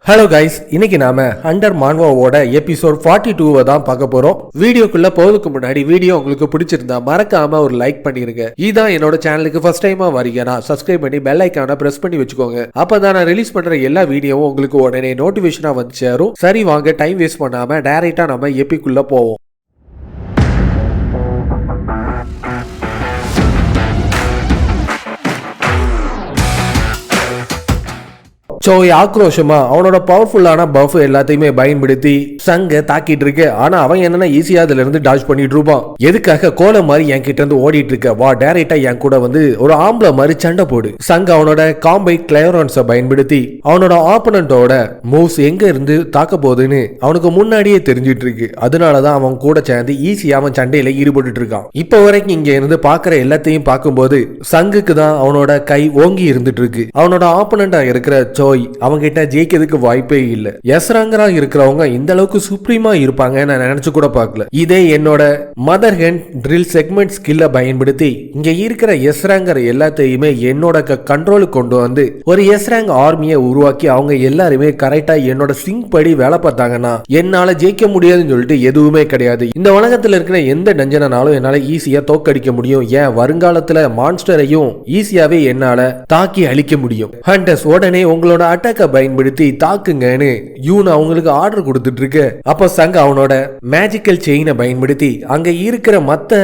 Hello guys, இன்னைக்கு நாம Hunter மான்வாவோட episode 42 தான் பார்க்க போறோம். வீடியோக்குள்ள போறதுக்கு முன்னாடி வீடியோ உங்களுக்கு பிடிச்சிருந்தா மறக்காம ஒரு லைக் பண்ணிருங்க. இதான் என்னோட சேனலுக்கு ஃபர்ஸ்ட் டைமா வரீங்கன்னா சப்ஸ்கிரைப் பண்ணி பெல் ஐக்கான பிரஸ் பண்ணி வச்சுக்கோங்க. அப்பதான் நான் ரிலீஸ் பண்ற எல்லா வீடியோவும் உங்களுக்கு உடனே நோட்டிபிகேஷனா வந்து சேரும். சரி வாங்க, டைம் வேஸ்ட் பண்ணாம டைரக்டா நம்ம எபிக்குள்ள போவோம். சோய் ஆக்ரோஷமா அவனோட பவர்ஃபுல்லான பஃப் எல்லாத்தையுமே பயன்படுத்தி சங்க தாக்கிட்டு இருக்கு. ஆனா அவன் என்னன்னா ஈஸியா அதுல இருந்து டாஜ் பண்ணிட்டு இருப்பான். எதுக்காக கோல மாதிரி என் கிட்ட இருந்து ஓடிட்டு இருக்க, வா டைரக்டா என் கூட வந்து ஒரு ஆம்பளை மாதிரி சண்டை போடு. சங்க அவனோட காம்பைட் கிளையரன்ஸை பயன்படுத்தி அவனோட ஆப்பனண்டோட மூவ்ஸ் எங்க இருந்து தாக்க போகுதுன்னு அவனுக்கு முன்னாடியே தெரிஞ்சிட்டு இருக்கு. அதனாலதான் அவன் கூட சேர்ந்து ஈஸியா அவன் சண்டையில ஈடுபட்டு இருக்கான். இப்ப வரைக்கும் இங்க இருந்து பாக்குற எல்லாத்தையும் பார்க்கும்போது சங்குக்கு தான் அவனோட கை ஓங்கி இருந்துட்டு இருக்கு. அவனோட ஆப்பனண்டா இருக்கிற சோய் அவங்க கிட்ட ஜெயிக்கிறதுக்கு வாய்ப்பே இல்ல. எஸ்ராங்கரா இருக்கிறவங்க இந்த அளவுக்கு சுப்ரீமா இருப்பாங்க நான் நினைச்சு கூட பார்க்கல. இதே என்னோட மதர் ஹேண்ட் ட்ரில் செக்மெண்ட் ஸ்கில்ல பயன்படுத்தி இங்க இருக்கிற எஸ்ராங்கர் எல்லாத்தையுமே என்னோட கண்ட்ரோலுக்கு கொண்டு வந்து ஒரு எஸ்ராங் ஆர்மியை உருவாக்கி அவங்க எல்லாருமே கரெக்டா என்னோட சிங்க் படி வேலை பார்த்தாங்கன்னா என்னால ஜெயிக்க முடியாதுன்னு சொல்லிட்டு எதுவுமே கிடையாது. இந்த உலகத்துல இருக்கிற எந்த டஞ்சனாலும் என்னால ஈஸியா தோக்கடிக்க முடியும். ஏன் வருங்காலத்துல மான்ஸ்டரையும் ஈஸியாவே என்னால தாக்கி அழிக்க முடியும். ஹண்டர்ஸ் உடனே உங்களோட அட்டாக்க பயன்படுத்தி தாக்குங்கன்னு யூன் அவங்களுக்கு ஆர்டர் கொடுத்துட்டு இருக்கு. அப்ப சங்க அவனோட மேஜிக்கல் செயினை பயன்படுத்தி அங்க இருக்கிற மத்த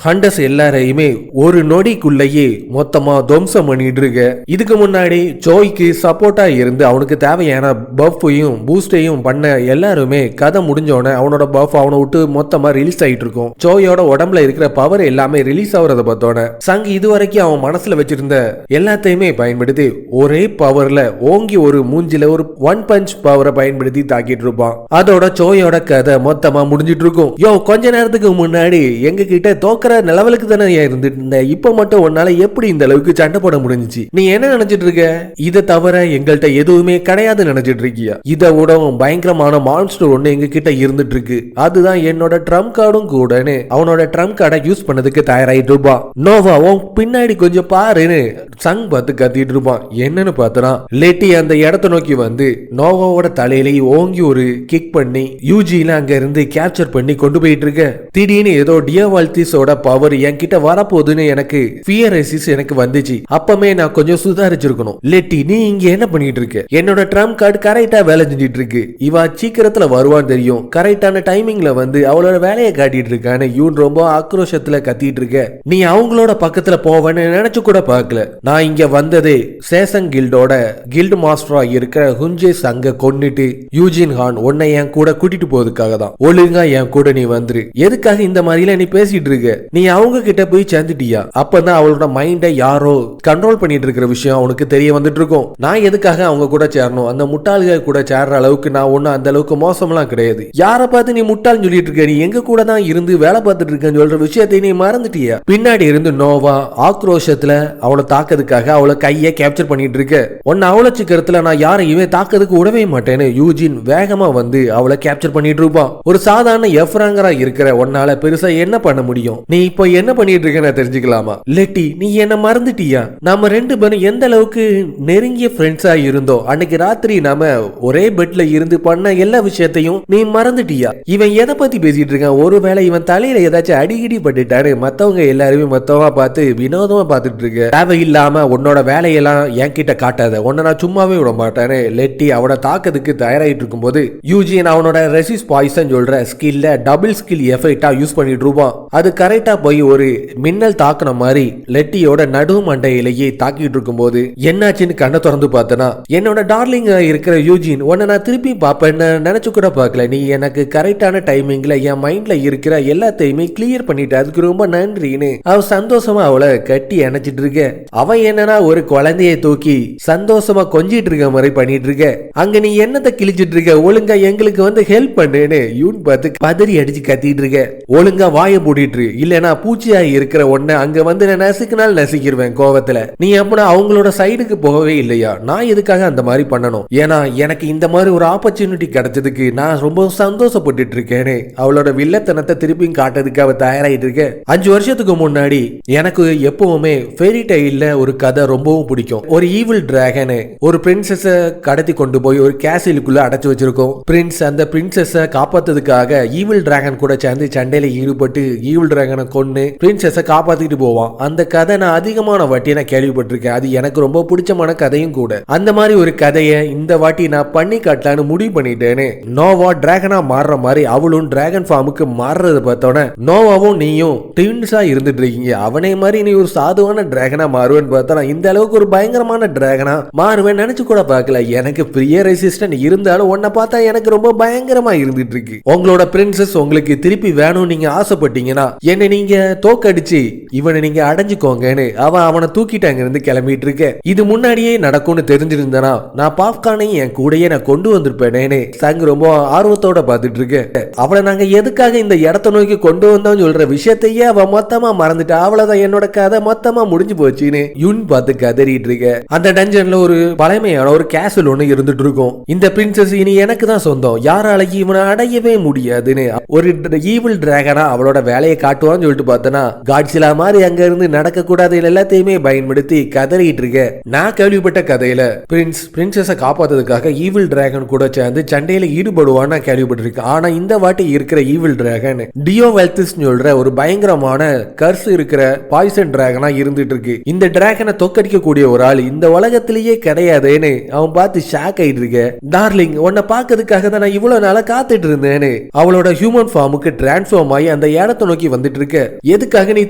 ஹண்டர்ஸ் எல்லாரையுமே ஒரு நொடிக்குள்ளேயே மொத்தமா துவம்சம் பண்ணிட்டு இருக்கு. இதுக்கு முன்னாடி சோய்க்கு சப்போர்ட்டா இருந்து அவனுக்கு தேவையான பஃப்பையும் பூஸ்டையும் பண்ண எல்லாருமே கதை முடிஞ்சோடனே அவனோட பஃப் அவனை விட்டு மொத்தமா ரிலீஸ் ஆயிட்டு இருக்கும். சோயோட உடம்புல இருக்கிற பவர் எல்லாமே ரிலீஸ் ஆகுறத பார்த்தோன்னே சங் இதுவரைக்கும் அவன் மனசுல வச்சிருந்த எல்லாத்தையுமே பயன்படுத்தி ஒரே பவர்ல ஓங்கி ஒரு மூஞ்சில ஒரு ஒன் பஞ்ச் பவரை பயன்படுத்தி தாக்கிட்டு இருப்பான். அதோட சோயோட கதை மொத்தமா முடிஞ்சிட்டு இருக்கும். கொஞ்ச நேரத்துக்கு முன்னாடி எங்க கிட்ட தோக்குற நிலவலுக்கு தானே இருந்துட்டு இருந்த, இப்ப மட்டும் உன்னால எப்படி இந்த அளவுக்கு சண்டை போட முடிஞ்சிச்சு? நீ என்ன நினைச்சிட்டு இருக்க? இதை தவிர எங்கள்கிட்ட எதுவுமே கிடையாது நினைச்சிட்டு இருக்கியா? இதை விட பயங்கரமான மான்ஸ்டர் ஒண்ணு எங்க கிட்ட இருந்துட்டு இருக்கு. அதுதான் என்னோட ட்ரம் கார்டும் கூடன்னு அவனோட ட்ரம் கார்டை யூஸ் பண்ணதுக்கு தயாராயிட்டு இருப்பான். நோவா உன் பின்னாடி கொஞ்சம் பாருன்னு சங் பார்த்து கத்திட்டு இருப்பான். என்னன்னு பார்த்தனா லெட்டி அந்த இடத்தை நோக்கி வந்து நோவாவோட தலையில ஓங்கி ஒரு கிக் பண்ணி யூஜில அங்க இருந்து கேப்சர் பண்ணி கொண்டு போயிட்டு இருக்க. திடீர்னு ஏதோ டியவால்டிஸோட பவர் என்கிட்ட வரப்போகுதுன்னு எனக்கு ஃபியரைசிஸ் எனக்கு வந்துச்சு. அப்பமே நான் கொஞ்சம் சுதாரிச்சிருக்கணும். லெட்டி நீ இங்க என்ன பண்ணிட்டு இருக்க? என்னோட ட்ரம் கார்டு கரெக்டா வேலை செஞ்சிட்டு இருக்கு. இவ சீக்கிரத்துல வருவான்னு தெரியும். கரெக்டான டைமிங்ல வந்து அவளோட வேலையை காட்டிட்டு இருக்கான்னு யூன் ரொம்ப ஆக்ரோஷத்துல கத்திட்டு இருக்க. நீ அவங்களோட பக்கத்துல போவேன்னு நினைச்சு கூட பார்க்கல. நான் இங்க வந்ததே சேசங் கில்டோட கில்டு மாஸ்டரா இருக்கிற ஹுஞ்சே சங்க கொன்னிட்டு யூஜின் ஹான் உன்னை என் கூட கூட்டிட்டு போறதுக்காக தான். ஒழுங்கா என் கூட நீ வந்துரு. எதுக்காக இந்த மாதிரில நீ பேசிட்டு இருக்க? நீ அவங்க கிட்ட போய் சேர்ந்துட்டியா? அப்பதான் அவளோட மைண்டை யாரோ கண்ட்ரோல் பண்ணிட்டு இருக்கிற விஷயம் அவனுக்கு தெரிய வந்துட்டு இருக்கும். நான் எதுக்காக அவங்க கூட சேரணும்? அந்த முட்டாள்கள் கூட சேர்ற அளவுக்கு நான் ஒன்னும் அந்த அளவுக்கு மோசம்லாம் கிடையாது. யாரை பார்த்து நீ முட்டாள் சொல்லிட்டு இருக்க? நீ எங்க கூட தான் இருந்து வேலை பார்த்துட்டு இருக்கேன்னு சொல்ற விஷயத்தை நீ மறந்துட்டியா? பின்னாடி இருந்து நோவா ஆக்ரோஷத்துல அவளை தாக்கிறதுக்காக அவளை கையை கேப்சர் பண்ணிட்டு இருக்க. உன்னை அவளை சீக்கிரத்துல நான் யாரையுமே தாக்கிறதுக்கு விடவே மாட்டேன்னு யூஜின் வேகமா வந்து அவளை கேப்சர் பண்ணிட்டு இருப்பான். ஒரு சாதாரண எஃப்ராங்கரா இருக்கிற உன்னால பெருசா என்ன பண்ண முடியும்? நீ இப்ப என்ன பண்ணிட்டு இருக்க தெரிஞ்சுக்கலாமா? லெட்டி நீ என்ன மறந்துட்டியா? நாம ரெண்டு பேரும் எந்த அளவுக்கு நெருங்கிய ஃப்ரெண்ட்ஸா இருந்தோம். அன்னைக்கு ராத்திரி நாம ஒரே பெட்ல இருந்து பண்ண எல்லா விஷயத்தையும் நீ மறந்துட்டியா? இவன் எதை பத்தி பேசிட்டு இருக்கான்? ஒருவேளை இவன் தலையில ஏதாச்சும் அடிக்கடி பட்டுட்டாரு மத்தவங்க எல்லாருமே மொத்தமா பார்த்து வினோதமா பார்த்துட்டு இருக்க. தேவையில்லாம உன்னோட வேலையெல்லாம் என்கிட்ட காட்டாத. உன்னை நான் சும்மாவே விட மாட்டானே. லெட்டி அவனை தாக்கிறதுக்கு தயாராயிட்டு இருக்கும் போது யூஜின் அவனோட ரெசிஸ் பாய்சன் சொல்ற ஸ்கில்ல டபுள் ஸ்கில் எஃபெக்டா யூஸ் பண்ணிட்டு இருப்பான். அது கரெக்டா போய் ஒரு மின்னல் தாக்குன மாதிரி லெட்டியோட நடு மண்டையிலேயே தாக்கிட்டு இருக்கும் போது என்னாச்சுன்னு கண்ணை திறந்து பார்த்தனா என்னோட டார்லிங் இருக்கிற யூஜின் உன்னை நான் திருப்பி பாப்பேன்னு நினைச்சு கூட பார்க்கல. நீ எனக்கு கரெக்டான டைமிங்ல என் மைண்ட்ல இருக்கிற எல்லாத்தையுமே கிளியர் பண்ணிட்டு அதுக்கு ரொம்ப நன்றின்னு அவ சந்தோஷமா அவளை கட்டி அணைச்சிட்டு இருக்க. அவன் என்னன்னா ஒரு குழந்தைய தூக்கி சந்தோஷமா கொஞ்சிட்டு இருக்க மாதிரி பண்ணிட்டு இருக்க. அங்க நீ என்னத்தை கிழிச்சிட்டு இருக்க? ஒழுங்கா எங்களுக்கு வந்து ஹெல்ப் பண்ணுன்னு யூன் பார்த்து பதறி அடிச்சு கத்திட்டு இருக்க. ஒழுங்கா வாய மூடிட்டு இல்லனா பூச்சியா இருக்கிற ஒன்ன அங்க வந்து நசுக்குனால் நசுக்கிடுவேன் கோவத்துல. நீ அப்பனா அவங்களோட சைடுக்கு போகவே இல்லையா? நான் எதுக்காக அந்த மாதிரி பண்ணணும்? ஏன்னா எனக்கு இந்த மாதிரி ஒரு ஆப்பர்ச்சுனிட்டி கிடைச்சதுக்கு நான் ரொம்ப சந்தோஷப்பட்டு இருக்கேன்னு அவளோட வில்லத்தனத்தை திருப்பியும் காட்டுறதுக்கு அவ தயாராயிட்டு இருக்க. 5 வருஷத்துக்கு முன்னாடி எனக்கு எப்பவுமே ஃபெரி டெய்ல ஒரு கதை ரொம்பவும் பிடிக்கும். ஒரு ஈவில் டிராகன் ஒரு பிரின்சஸ கடத்தி கொண்டு போய் ஒரு கேசிலுக்குள்ள அடைச்சு வச்சிருக்கோம். பிரின்ஸ் அந்த பிரின்சஸ காப்பாத்துறதுக்காக ஈவில் டிராகன் கூட சேர்ந்து சண்டையில ஈடுபட்டு ஈவில் டிராகனை கொன்னு பிரின்சஸ காப்பாத்திட்டு போவான். அந்த கதை நான் அதிகமான வாட்டி நான் கேள்விப்பட்டிருக்கேன். அது எனக்கு ரொம்ப பிடிச்சமான கதையும் கூட. அந்த மாதிரி ஒரு கதையை இந்த வாட்டி நான் பண்ணி காட்டலான்னு முடிவு பண்ணிட்டேன்னு நோவா டிராகனா மாறுற மாதிரி அவளும் டிராகன் ஃபார்முக்கு மாறுறத பார்த்தோன்னே நோவாவும் நீயும் ட்வின்ஸா இருந்துட்டு இருக்கீங்க, அவனே மாதிரி நீ ஒரு சாதுவான டிராகனா மாறுவேன்னு பார்த்தா இந்த அளவுக்கு ஒரு பயங்கரமான டிராகனா மாறுவேன் நினைச்சு கூட பார்க்கல. எனக்கு பிரிய ரெசிஸ்டன்ட் இருந்தாலும் உன்னை பார்த்தா எனக்கு ரொம்ப பயங்கரமா இருந்துட்டு இருக்கு. உங்களோட பிரின்சஸ் உங்களுக்கு திருப்பி வேணும் நீங்க ஆசைப்பட்டீங்கன்னா என்ன நீங்க தோக்கடிச்சு இவனை நீங்க அடைஞ்சுக்கோங்கன்னு அவனை தூக்கிட்டாங்க இருந்து கிளம்பிட்டு இருக்க. இது முன்னாடியே நடக்கும்னு தெரிஞ்சிருந்தனா நான் பாப்கார்னையும் என் கூடயே நான் கொண்டு வந்திருப்பேனேன்னு சங் ரொம்ப ஆர்வத்தோட பார்த்துட்டு இருக்கேன். அவளை நாங்க எதுக்காக இந்த இடத்த நோக்கி கொண்டு வந்தோம் சொல்ற விஷயத்தையே அவ மொத்தமா மறந்துட்டா. அவ்வளவுதான் என்னோட கதை மொத்தமா முடிஞ்சு போச்சுன்னு யுன் பார்த்து கதறிட்டு இருக்க. அந்த டஞ்சன்ல ஒரு பழமையான ஒரு கேசல் ஒண்ணு இருந்துட்டு இருக்கும். இந்த பிரின்சஸ் இனி எனக்கு தான் சொந்தம், யாராலையும் இவனை அடையவே முடியாதுன்னு ஒரு ஈவில் டிராகனா அவளோட வேலையை காட்டுவான்னு சொல்லிட்டு பார்த்தனா காட்சிலா மாதிரி அங்க இருந்து நடக்க கூடாது எல்லாத்தையுமே பயன்படுத்தி கதறிட்டு இருக்க. நான் கேள்விப்பட்ட கதையில பிரின்சஸ காப்பாத்துறதுக்காக ஈவில் டிராகன் கூட சேர்ந்து சண்டையில ஈடுபடுவான்னு கேள்விப்பட்டிருக்கேன். ஆனா இந்த வாட்டி இருக்கிற ஈவில் டிராகன் டியோ வெல்திஸ் சொல்ற ஒரு பயங்கரமான கர்ஸ் இருக்கிற பாய்சன் டிராகனா இருந்துட்டு இருக்கு. இந்த டிராகனை தோக்கடிக்க கூடிய ஒரு ஆள் இந்த உலகத்திலேயே கிடையாதுன்னு அவன் பார்த்து ஷாக் ஆயிட்டு இருக்க. டார்லிங் உன்னை பார்க்கறதுக்காக தான் நான் இவ்வளவு நாளா காத்துட்டு இருந்தேன்னு அவளோட ஹியூமன் ஃபார்முக்கு டிரான்ஸ்ஃபார்ம் ஆகி அந்த இடத்தை நோக்கி வந்துட்டு இருக்க. எதுக்காக நீ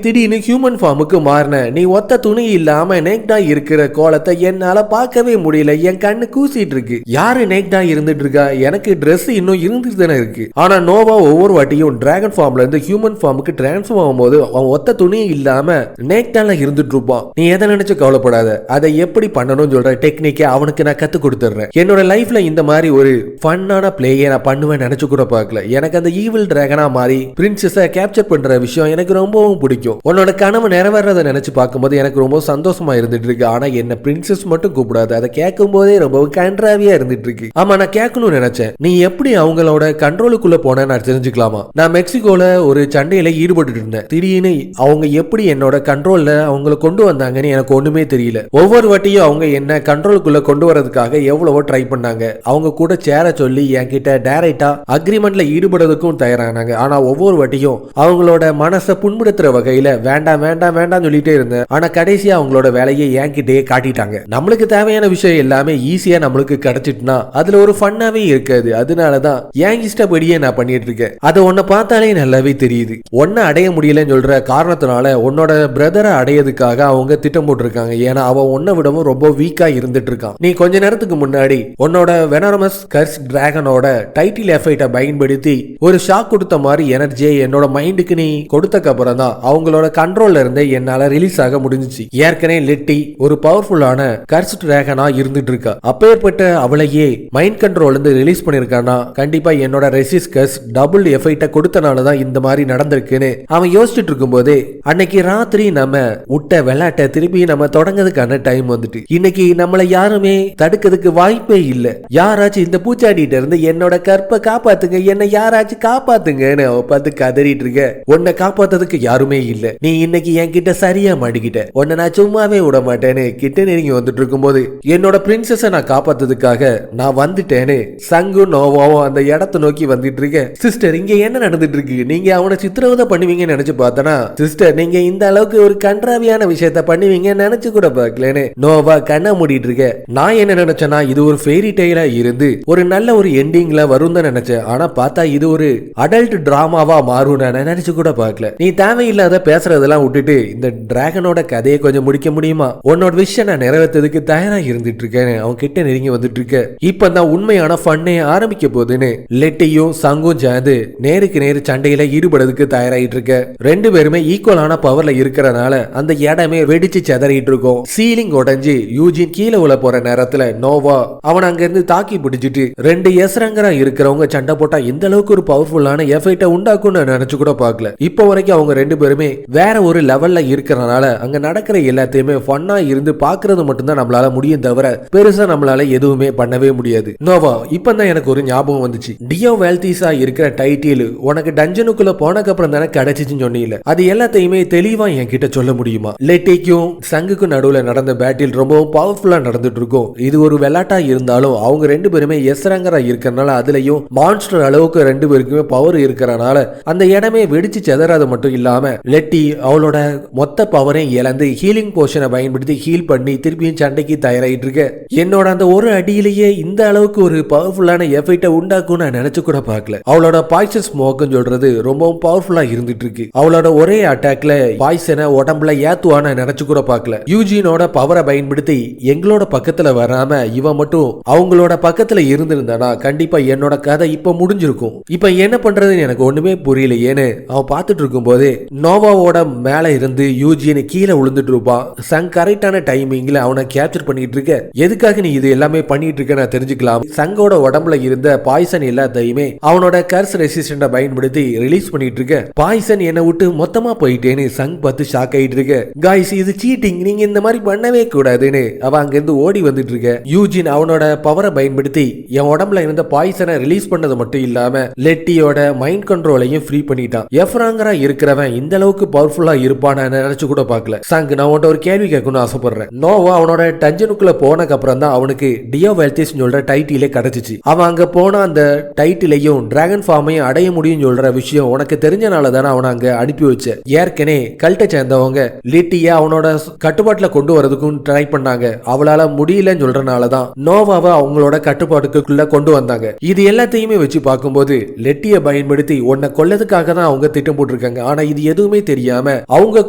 திடீர்னு ஹியூமன் ஃபார்முக்கு மாறின? நீ ஒத்த துணி இல்லாம நேக்டா இருக்கிற கோலத்தை என்னால பார்க்கவே முடியல, என் கண்ணு கூசிட்டு இருக்கு. யாரு நேக்டா இருந்துட்டு இருக்கா? எனக்கு ட்ரெஸ் இன்னும் இருந்துட்டு தானே இருக்கு. ஆனா நோவா ஒவ்வொரு வாட்டியும் டிராகன் ஃபார்ம்ல இருந்து ஹியூமன் ஃபார்முக்கு டிரான்ஸ்ஃபார்ம் ஆகும்போது அவன் ஒத்த துணி இல்லாம நேக்டால இருந்துட்டு இருப்பான். நீ எதை நினைச்சு கவலைப்படாத, அதை எப்படி பண்ணணும்னு சொல்ற டெக்னிக்கை அவனுக்கு நான் கத்து கொடுத்துறேன். என்னோட லைஃப்ல இந்த மாதிரி ஒரு ஃபன்னான பிளேயை நான் பண்ணுவேன் நினைச்சு கூட பார்க்கல. எனக்கு அந்த ஈவில் டிராகனா மாதிரி பிரின்சஸை கேப்சர் பண்ற விஷயம் எனக்கு ரொம்பவும் பிடிக்கும். உன்னோட கனவு நிறைவேறதை நினைச்சு பார்க்கும்போது எனக்கு ரொம்ப சந்தோஷமா இருந்துட்டு இருக்கு. ஆனா என்ன பிரின்சஸ் மட்டும் கூப்பிடாது, அதை கேட்கும் போதே ரொம்ப கன்றாவியா இருந்துட்டு இருக்கு. ஆமா நான் கேட்கணும்னு நினைச்சேன், நீ எப்படி அவங்களோட கண்ட்ரோலுக்குள்ள போன நான் தெரிஞ்சுக்கலாமா? நான் மெக்சிகோல ஒரு சண்டையில ஈடுபட்டு இருந்தேன். திடீர்னு அவங்க எப்படி என்னோட கண்ட்ரோல்ல அவங்களை கொண்டு வந்தாங்கன்னு எனக்கு ஒண்ணுமே தெரியல. ஒவ்வொரு வாட்டியும் அவங்க என்ன கண்ட்ரோலுக்குள்ள கொண்டு வரதுக்காக எவ்வளவோ ட்ரை பண்ணாங்க. அவங்க கூட சேர சொல்லி என்கிட்ட டைரக்டா அக்ரிமெண்ட்ல ஈடுபடுறதுக்கும் தயாரானாங்க. ஆனா ஒவ்வொரு வாட்டியும் அவங்களோட மனசை புண்படுத்துற வகையில வேண்டாம் வேண்டாம் வேண்டாம் சொல்லிட்டே இருந்தேன். ஆனா கடைசியா அவங்களோட வேலையை என்கிட்டயே காட்டிட்டாங்க. நம்மளுக்கு தேவையான விஷயம் எல்லாமே ஈஸியா நம்மளுக்கு கிடைச்சிட்டுனா அதுல ஒரு ஃபன்னாவே இருக்காது. அதனாலதான் என் இஷ்டப்படியே நான் பண்ணிட்டு இருக்கேன். அதை உன்னை பார்த்தாலே நல்லாவே தெரியுது. ஒன்ன அடைய முடியலன்னு சொல்ற காரணத்தினால உன்னோட பிரதரை அடையதுக்காக அவங்க திட்டம் போட்டிருக்காங்க. ஏன்னா அவன் உன்னை விடவும் ரொம்ப வீக்கா இருந்துட்டு இருக்கான். நீ கொஞ்ச நேரத்துக்கு முன்னாடி உன்னோட வெனரமஸ் கர்ஸ் டிராகனோட டைட்டில் எஃபெக்டை பயன்படுத்தி ஒரு ஷாக் கொடுத்த மாதிரி எனர்ஜியை என்னோட மைண்டுக்கு நீ கொடுத்தக்கு அப்புறம் தான் அவங்களோட கண்ட்ரோல்ல இருந்தே என்னால ரிலீஸ் ஆக முடிஞ்சிச்சு. ஏற்கனவே லெட்டி ஒரு பவர்ஃபுல்லான கர்ஸ் டிராகனா இருந்துட்டு இருக்கா. அப்பேற்பட்ட அவளையே மைண்ட் கண்ட்ரோல் இருந்து ரிலீஸ் பண்ணிருக்கானா கண்டிப்பா என்னோட ரெசிஸ் கர்ஸ் டபுள் எஃபெக்டை கொடுத்தனாலதான் இந்த மாதிரி நடந்திருக்குன்னு அவன் யோசிச்சுட்டு இருக்கும் போதே அன்னைக்கு ராத்திரி நம்ம விட்ட விளையாட்டை திருப்பி நம்ம தொடங்கிறதுக்கான டைம் வந்துட்டு இன்னைக்கு நம்மளை யாருமே தடுக்கிறதுக்கு வாய்ப்பே இல்ல. யாராச்சும் இந்த பூச்சாடிட்ட இருந்து என்னோட கற்பை காப்பாத்துங்க, என்னை யாராச்சும் காப்பாத்துங்கன்னு அவ பார்த்து கதறிட்டு இருக்க. உன்னை காப்பாத்துறதுக்கு யாருமே இல்ல. நீ இன்னைக்கு என்கிட்ட சரியா மாட்டிக்கிட்ட. உன்னை நான் சும்மாவே விட மாட்டேன்னு கிட்ட நெருங்கி வந்துட்டு இருக்கும் போது என்னோட பிரின்சஸை நான் காப்பாத்துறதுக்காக நான் வந்துட்டேன்னு சங்கும் நோவாவும் அந்த இடத்தை நோக்கி வந்துட்டு இருக்க. சிஸ்டர் இங்க என்ன நடந்துட்டு இருக்கு? நீங்க அவனை சித்திரவதை பண்ணுவீங்கன்னு நினைச்சு பார்த்தனா சிஸ்டர் நீங்க இந்த அளவுக்கு ஒரு கன்றாவியான விஷயத்த பண்ணுவீங்க நினைச்சு கூட பார்க்கலன்னு நோவா கண்ண மூடிட்டு இருக்க. நான் என்ன நினைச்சேன்னா இது ஒரு ஃபேரி டெய்லா இருந்து ஒரு நல்ல ஒரு எண்டிங்ல வரும் தான் நினைச்சேன். ஆனா பார்த்தா இது ஒரு அடல்ட் டிராமாவா மாறும் நான் நினைச்சு கூட பார்க்கல. நீ தேவையில்லாத பேசுறதெல்லாம் விட்டுட்டு இந்த டிராகனோட கதையை கொஞ்சம் முடிக்க முடியுமா? உன்னோட விஷயம் நான் நிறைவேற்றதுக்கு தயாரா இருந்துட்டு இருக்கேன். அவன் கிட்ட நெருங்கி வந்துட்டு இருக்க. இப்ப தான் உண்மையான ஃபன்னே ஆரம்பிக்க போகுதுன்னு லெட்டியும் சங்கும் சேர்ந்து நேருக்கு நேரு சண்டையில ஈடுபடுறதுக்கு தயாராயிட்டு இருக்க. ரெண்டு பேருமே ஈக்குவலான பவர்ல இருக்கிறனால அந்த இடமே வெடிச்சு செதறிட்டு இருக்கும். சீலிங் உடைஞ்சு யூஜின் கீழே உள்ள போற நேரத்துல நோவா அவன் அங்க இருந்து தாக்கி பிடிச்சிட்டு ரெண்டு எசரங்கரா இருக்கிறவங்க சண்டை போட்டா இந்த அளவுக்கு ஒரு பவர்ஃபுல்லான எஃபெக்ட உண்டாக்கும்னு நினைச்சு கூட பார்க்கல. இப்போ வரைக்கும் அவங்க ரெண்டு பேருமே வேற ஒரு லெவல்ல இருக்கிறனால அங்க நடக்கிற எல்லாத்தையுமே ஃபன்னா இருந்து பாக்குறது மட்டும்தான் நம்மளால முடியும் தவிர பெருசா நம்மளால எதுவுமே பண்ணவே முடியாது. நோவா இப்பதான் எனக்கு ஒரு ஞாபகம் வந்துச்சு. டியோ வேல்தீஸா இருக்கிற டைட்டில் உனக்கு டஞ்சனுக்குள்ள போனக்கு அப்புறம் தானே கிடைச்சிச்சுன்னு சொன்னீங்க. அது எல்லாத்தையுமே தெளிவா என்கிட்ட சொல்ல முடியுமா? லெட்டிக்கும் சங்குக்கு நடுவுல நடந்த பேட்டில் ரொம்பவும் பவர்ஃபுல்லா நடந்துட்டு இருக்கும். இது ஒரு விளையாட்டா இருந்தாலும் அவங்க ரெண்டு பேருமே எஸ்ரங்கரா இருக்கறனால அதுலயும் மான்ஸ்டர் அளவுக்கு ரெண்டு பேருக்குமே பவர் இருக்கறனால அந்த இடமே வெடிச்சு செதறாது மட்டும் இல்லாம லெட்டி அவளோட மொத்த பவரையும் இழந்து ஹீலிங் போஷனை பயன்படுத்தி ஹீல் பண்ணி திருப்பியும் சண்டைக்கு தயாராகிட்டு இருக்க. என்னோட அந்த ஒரு அடியிலேயே இந்த அளவுக்கு ஒரு பவர்ஃபுல்லான எஃபெக்டை உண்டாக்கும் நான் நினைச்சு கூட பார்க்கல. அவளோட பாய்சன் ஸ்மோக்னு சொல்றது ரொம்பவும் பவர்ஃபுல்லா இருந்துட்டு இருக்கு. அவளோட ஒரே அட்டாக்ல பாய்சனை உடம்புல ஏத்துவான நினைச்சு கூட பார்க்கல. யூஜினோட பவரை பயன்படுத்தி எங்களோட பக்கத்துல வராம இவன் மட்டும் அவங்களோட பக்கத்துல இருந்திருந்தானா கண்டிப்பா என்னோட கதை இப்ப முடிஞ்சிருக்கும். இப்ப என்ன பண்றதுன்னு எனக்கு ஒண்ணுமே புரியல. ஏன்னு அவன் பார்த்துட்டு இருக்கும் போதே நோவாவோட மேல இருந்து யூஜின் கீழே விழுந்துட்டு இருப்பான். சங் கரெக்டான டைமிங்ல அவனை கேப்சர் பண்ணிட்டு இருக்க. எதுக்காக நீ இது எல்லாமே பண்ணிட்டு இருக்க நான் தெரிஞ்சுக்கலாம். சங்கோட உடம்புல இருந்த பாய்சன் எல்லாத்தையுமே அவனோட கர்ஸ் ரெசிஸ்டன்ட பயன்படுத்தி ரிலீஸ் பண்ணிட்டு இருக்க. பாய்சன் என்னை விட்டு மொத்தமா போயிட்டேன்னு சங் பார்த்து ஷாக் ஆயிட்டு இருக்க. காய்ஸ் இது சீட்டிங், நீங்க இந்த மாதிரி பண்ணவே கூடாதுன்னு அவன் அங்கிருந்து ஓடி வந்துட்டு இருக்க. யூஜின் அவனோட பவரை பயன்படுத்தி என் உடம்புல இருந்த பாய்சனை ரிலீஸ் பண்ணது மட்டும் இல்லாம லெட்டியோட மைண்ட் கண்ட்ரோலையும் ஃப்ரீ பண்ணிட்டான். எஃப்ராங்கரா இருக்கிறவன் இந்த அளவுக்கு பவர்ஃபுல்லா இருப்பான்னு நினைச்சு கூட பார்க்கல. சங் நான் உன்ட்ட ஒரு கேள்வி கேட்கணும்னு ஆசைப்படுறேன். நோவா அவனோட டஞ்சனுக்குள்ள போனக்கு அப்புறம் தான் அவனுக்கு டியோ வெல்திஸ் சொல்ற டைட்டிலே கிடைச்சிச்சு. அவன் அங்க போன அந்த டைட்டிலையும் டிராகன் ஃபார்மையும் அடைய முடியும் சொல்ற விஷயம் உனக்கு தெரிஞ்சனால தானே அவனை அங்க அனுப்பி வச்ச. ஏற்கனவே கல்ட்டை சேர்ந்தவங்க லிட்டியா அவனோட கட்டுப்பாட்டுல கொண்டு வரதுக்கும் ட்ரை பண்ணாங்க. அவளால முடியலன்னு சொல்றனாலதான் நோவாவை அவங்களோட கட்டுப்பாட்டுக்குள்ள கொண்டு வந்தாங்க. இது எல்லாத்தையுமே வச்சு பார்க்கும்போது லெட்டிய பயன்படுத்தி உன்னை கொல்லதுக்காக தான் அவங்க திட்டம் போட்டிருக்காங்க. ஆனா இது எதுவுமே தெரியாம அவங்க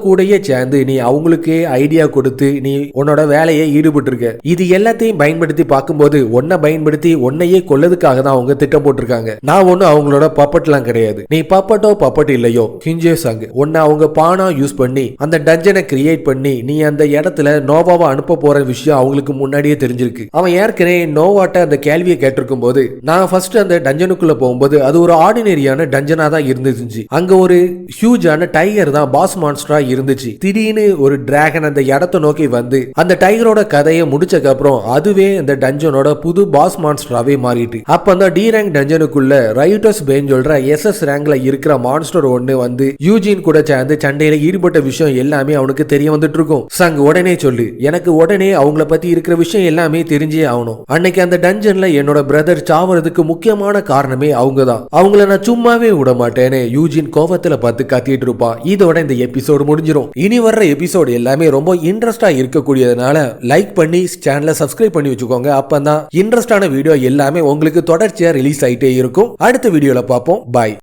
கூடயே சேர்ந்து நீ அவங்களுக்கே ஐடியா கொடுத்து நீ உன்னோட வேலையை ஈடுபட்டு இருக்க. இது எல்லாத்தையும் பயன்படுத்தி பார்க்கும்போது உன்னை பயன்படுத்தி உன்னையே கொல்லதுக்காக தான் அவங்க திட்டம் போட்டிருக்காங்க. நான் ஒன்னும் அவங்களோட பப்பட்லாம் கிடையாது. நீ பப்பட்டோ பப்பட் இல்லையோ ஹிஞ்சே சங் உன்னை அவங்க பானா யூஸ் பண்ணி அந்த டஞ்சனை கிரியேட் பண்ணி நீ அந்த இடத்துல நோவாவை அனுப்ப போற விஷயம் அவங்களுக்கு முன்னாடியே தெரிஞ்சிருக்கு. அவன் ஏற்கனவே நோவாட்ட அந்த கேள்வியை கேட்டிருக்கும் போது நான் ஃபர்ஸ்ட் அந்த டஞ்சனுக்குள்ள போகும்போது அது ஒரு ஆர்டினரியான டஞ்சனா தான் இருந்துச்சு. அங்க ஒரு ஹியூஜான டைகர் தான் பாஸ் மான்ஸ்டரா இருந்துச்சு. திடீர்னு ஒரு டிராகன் அந்த இடத்தை நோக்கி வந்து அந்த டைகரோட கதையை முடிச்சக்கு அப்புறம் அதுவே அந்த டஞ்சனோட புது பாஸ் மான்ஸ்டராவே மாறிட்டு. அப்ப அந்த டி ரேங்க் டஞ்சனுக்குள்ள ரைட்டஸ் பேன் சொல்ற SS ரேங்க்ல இருக்கிற மான்ஸ்டர் ஒன்னு வந்து யூஜின் கூட சேர்ந்து சண்டையில ஈடுபட்ட விஷயம் எல்லாமே அவனுக்கு தெரிய வந்துட்டு இருக்கும். சங் உடனே சொல்லு, எனக்கு உடனே அவங்கள பத்தி இருக்கிற விஷயம் எல்லாமே தெரிஞ்சே ஆகணும். அன்னைக்கு அந்த டஞ்சன்ல என்னோட பிரதர் சாவறதுக்கு முக்கியமான காரணமே அவங்க தான். அவங்கள நான் சும்மாவே விட மாட்டேன்னு யூஜின் கோவத்துல பார்த்து கத்திட்டு இருப்பான். இதோட இந்த எபிசோடு முடிஞ்சிரும். இனி வர்ற எபிசோடு எல்லாமே ரொம்ப இன்ட்ரெஸ்டா இருக்கக்கூடியதுனால லைக் பண்ணி சேனலை சப்ஸ்கிரைப் பண்ணி வச்சுக்கோங்க. அப்பதான் இன்ட்ரெஸ்டான வீடியோ எல்லாமே உங்களுக்கு தொடர்ச்சியா ரிலீஸ் ஆயிட்டே இருக்கும். அடுத்த வீடியோல பார்ப்போம். பாய்.